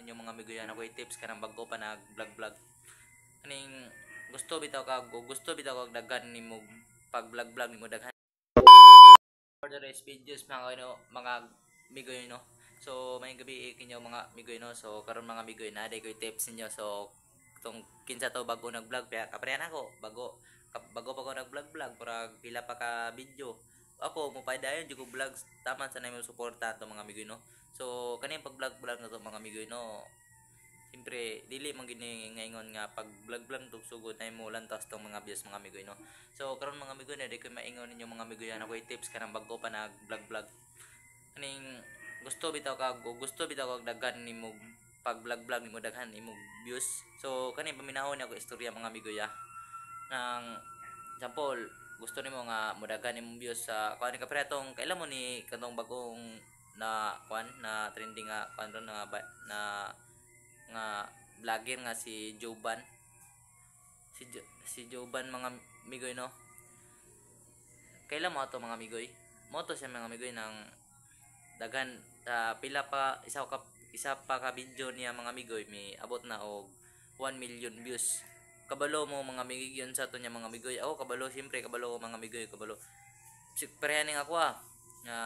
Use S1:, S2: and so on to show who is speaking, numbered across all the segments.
S1: ninyo mga amigo yan ako tips kanang bago pa nag vlog kaning gusto bitaw kag daghan nimo pag vlog nimo daghan for the rest videos mga amigo yun no. So may gabi kinyo mga amigo yun no. So karon mga amigo yun naday ko tips ninyo. So tong kinsa to bago nag-vlog kaparehan ako bago pa ko nag-vlog para pila pa ka video ako mo padayon jud ko vlogs tama sa nimo suporta to mga amigo no. So kani pag vlog na to mga amigo no, siyempre dili man gini ngaingon nga pag vlog to sugod na mo lantas tong mga views mga amigo no. So karon mga amigo na di ko maingon ninyo mga amigo yan ako tips kanang bago pa nag vlog kaning gusto bitaw kag daghan nimo pag vlog nimo daghan nimo views. So kani paminahon ako istorya mga amigo ya nang example gusto nimo nga modagan nimo views sa kuan ka pretong kailan mo ni kanong bagong na kuan na trending nga kuan na vlogger nga si Joban si Joban mga amigoy no. Kailan mo ato mga amigoy mo to siya mga amigoy nang daghan pila pa isa pa ka video niya mga amigoy may abot na og 1 million views. Kabalo mo mga amigoy sa to niya mga amigoy. Ako kabalo siyempre kabalo ko mga amigoy kabalo. Parehaning ako nga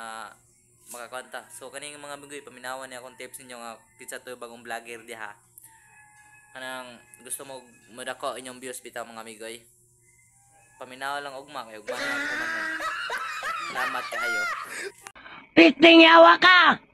S1: makakanta. So kaning mga amigoy paminawan ni akong tips ninyo nga kinsa to bagong vlogger diha. Kanang gusto mo madako inyong views bitaw mga amigoy. Paminaw lang ugma kay ugma na ko man. Salamat kayo.
S2: Piting yawa ka!